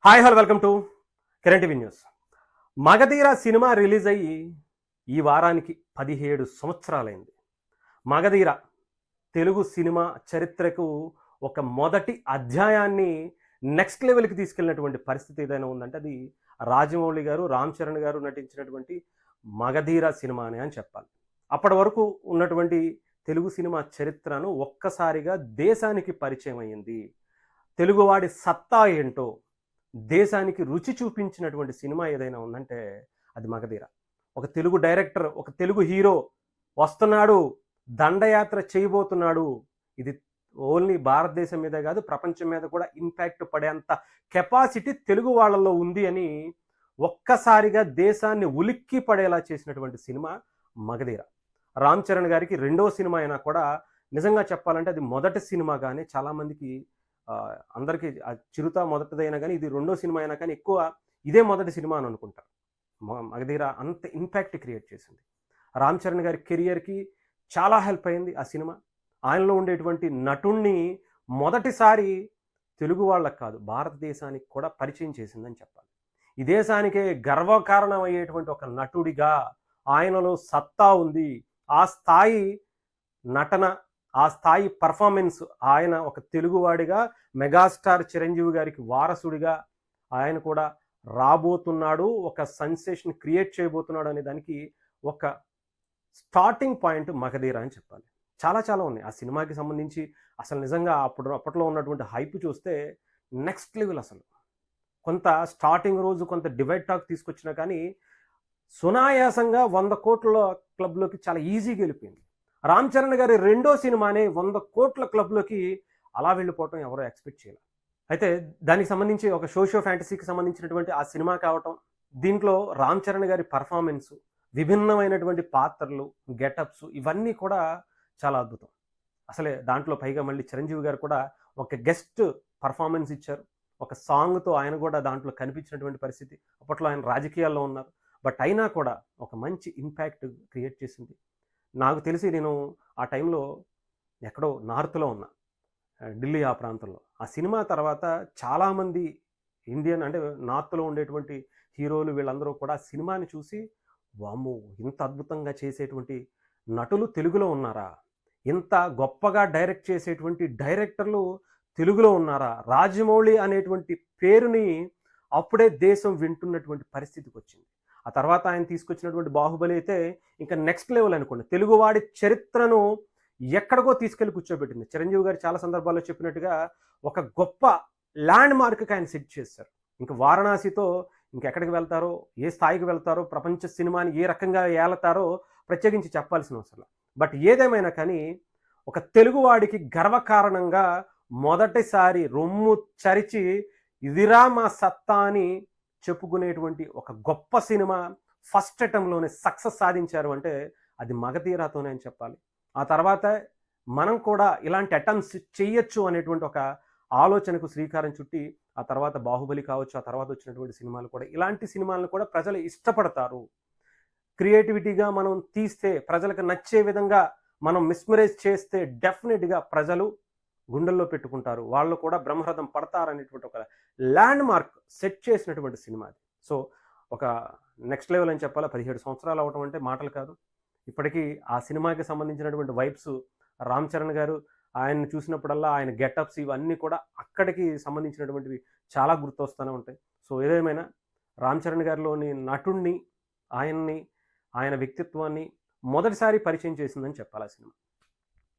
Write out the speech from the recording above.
Hi hello welcome to Kiran TV news. Magadheera cinema release అయ్యి ఈ వారానికి 17 సంవత్సరాలైంది. మగధీర తెలుగు సినిమా చరిత్రకు ఒక మొదటి అధ్యాయాన్ని నెక్స్ట్ లెవెల్కి తీసుకెళ్ళినటువంటి పరిస్థితి ఏదైనా ఉందంటే అది రాజమౌళి గారు, రామ్ చరణ్ గారు నటించినటువంటి మగధీర సినిమానే అని చెప్పాలి. అప్పటి వరకు ఉన్నటువంటి తెలుగు సినిమా చరిత్రను ఒక్కసారిగా దేశానికి పరిచయం అయ్యింది. తెలుగువాడి సత్తా ఏంటో దేశానికి రుచి చూపించినటువంటి సినిమా ఏదైనా ఉందంటే అది మగధీర. ఒక తెలుగు డైరెక్టర్, ఒక తెలుగు హీరో వస్తున్నాడు, దండయాత్ర చేయబోతున్నాడు. ఇది ఓన్లీ భారతదేశం మీదే కాదు, ప్రపంచం మీద కూడా ఇంపాక్ట్ పడేంత కెపాసిటీ తెలుగు వాళ్ళలో ఉంది అని ఒక్కసారిగా దేశాన్ని ఉలిక్కి పడేలా చేసినటువంటి సినిమా మగధీర. రామ్ చరణ్ గారికి రెండో సినిమా అయినా కూడా నిజంగా చెప్పాలంటే అది మొదటి సినిమాగానే చాలామందికి అందరికీ చిరుత మొదటిదైనా కానీ ఇది రెండో సినిమా అయినా కానీ ఎక్కువ ఇదే మొదటి సినిమా అని అనుకుంటారు. మగధీర అంత ఇంపాక్ట్ క్రియేట్ చేసింది. రామ్ చరణ్ గారి కెరియర్కి చాలా హెల్ప్ అయింది ఆ సినిమా. ఆయనలో ఉండేటువంటి నటుణ్ణి మొదటిసారి తెలుగు వాళ్ళకు కాదు భారతదేశానికి కూడా పరిచయం చేసిందని చెప్పాలి. ఈ దేశానికే గర్వకారణం అయ్యేటువంటి ఒక నటుడిగా ఆయనలో సత్తా ఉంది. ఆ స్థాయి నటన, ఆ స్థాయి పర్ఫార్మెన్స్, ఆయన ఒక తెలుగువాడిగా మెగాస్టార్ చిరంజీవి గారికి వారసుడిగా ఆయన కూడా రాబోతున్నాడు, ఒక సెన్సేషన్ క్రియేట్ చేయబోతున్నాడు అనే దానికి ఒక స్టార్టింగ్ పాయింట్ మగధీర అని చెప్పాలి. చాలా చాలా ఉన్నాయి ఆ సినిమాకి సంబంధించి. అసలు నిజంగా అప్పట్లో ఉన్నటువంటి హైప్ చూస్తే నెక్స్ట్ లెవెల్. అసలు కొంత స్టార్టింగ్ రోజు కొంత డివైడ్ టాక్ తీసుకొచ్చినా కానీ సునాయాసంగా 100 కోట్ల క్లబ్లోకి చాలా ఈజీగా వెళ్ళిపోయింది. రామ్ చరణ్ గారి రెండో సినిమానే 100 కోట్ల క్లబ్లోకి అలా వెళ్ళిపోవటం ఎవరో ఎక్స్పెక్ట్ చేయాలి. అయితే దానికి సంబంధించి ఒక సోషియో ఫ్యాంటసీకి సంబంధించినటువంటి ఆ సినిమా కావటం, దీంట్లో రామ్ చరణ్ గారి పర్ఫార్మెన్స్, విభిన్నమైనటువంటి పాత్రలు, గెటప్స్ ఇవన్నీ కూడా చాలా అద్భుతం. అసలే దాంట్లో పైగా మళ్ళీ చిరంజీవి గారు కూడా ఒక గెస్ట్ పర్ఫార్మెన్స్ ఇచ్చారు. ఒక సాంగ్తో ఆయన కూడా దాంట్లో కనిపించినటువంటి పరిస్థితి. అప్పట్లో ఆయన రాజకీయాల్లో ఉన్నారు, బట్ అయినా కూడా ఒక మంచి ఇంపాక్ట్ క్రియేట్ చేసింది. నాకు తెలిసి నేను ఆ టైంలో ఎక్కడో నార్త్లో ఉన్నా, ఢిల్లీ ఆ ప్రాంతంలో. ఆ సినిమా తర్వాత చాలామంది ఇండియన్ అంటే నార్త్లో ఉండేటువంటి హీరోలు వీళ్ళందరూ కూడా సినిమాని చూసి వామ్మో ఇంత అద్భుతంగా చేసేటువంటి నటులు తెలుగులో ఉన్నారా, ఇంత గొప్పగా డైరెక్ట్ చేసేటువంటి డైరెక్టర్లు తెలుగులో ఉన్నారా, రాజమౌళి అనేటువంటి పేరుని అప్పుడే దేశం వింటున్నటువంటి పరిస్థితికి వచ్చింది. ఆ తర్వాత ఆయన తీసుకొచ్చినటువంటి బాహుబలి అయితే ఇంకా నెక్స్ట్ లెవెల్ అనుకోండి. తెలుగువాడి చరిత్రను ఎక్కడికో తీసుకెళ్లి కూర్చోబెట్టింది. చిరంజీవి గారు చాలా సందర్భాల్లో చెప్పినట్టుగా ఒక గొప్ప ల్యాండ్ మార్క్కి ఆయన సెట్ చేశారు. ఇంకా వారణాసితో ఇంకెక్కడికి వెళ్తారో, ఏ స్థాయికి వెళ్తారో, ప్రపంచ సినిమాని ఏ రకంగా ఏలతారో ప్రత్యేకించి చెప్పాల్సిన అవసరం. బట్ ఏదేమైనా కానీ ఒక తెలుగువాడికి గర్వకారణంగా మొదటిసారి రొమ్ము చరిచి ఇదిరా మా సత్తా అని చెప్పుకునేటువంటి ఒక గొప్ప సినిమా ఫస్ట్ అటెంప్ట్లోనే సక్సెస్ సాధించారు అంటే అది మగధీరతోనే అని చెప్పాలి. ఆ తర్వాత మనం కూడా ఇలాంటి అటెంప్ట్స్ చేయొచ్చు అనేటువంటి ఒక ఆలోచనకు శ్రీకారం చుట్టి ఆ తర్వాత బాహుబలి కావచ్చు, ఆ తర్వాత వచ్చినటువంటి సినిమాలు కూడా ఇలాంటి సినిమాలను కూడా ప్రజలు ఇష్టపడతారు. క్రియేటివిటీగా మనం తీస్తే, ప్రజలకు నచ్చే విధంగా మనం మిస్మరైజ్ చేస్తే డెఫినెట్గా ప్రజలు గుండెల్లో పెట్టుకుంటారు, వాళ్ళు కూడా బ్రహ్మరథం పడతారనేటువంటి ఒక ల్యాండ్ మార్క్ సెట్ చేసినటువంటి సినిమా అది. సో ఒక నెక్స్ట్ లెవెల్ అని చెప్పాలి. 17 సంవత్సరాలు అవటం అంటే మాటలు కాదు. ఇప్పటికీ ఆ సినిమాకి సంబంధించినటువంటి వైబ్స్ రామ్ చరణ్ గారు ఆయన్ని చూసినప్పుడల్లా ఆయన గెటప్స్ ఇవన్నీ కూడా అక్కడికి సంబంధించినటువంటివి చాలా గుర్తొస్తూనే ఉంటాయి. సో ఏదేమైనా రామ్ చరణ్ గారిలోని నటుణ్ణి, ఆయన వ్యక్తిత్వాన్ని మొదటిసారి పరిచయం చేసిందని చెప్పాలి ఆ సినిమా.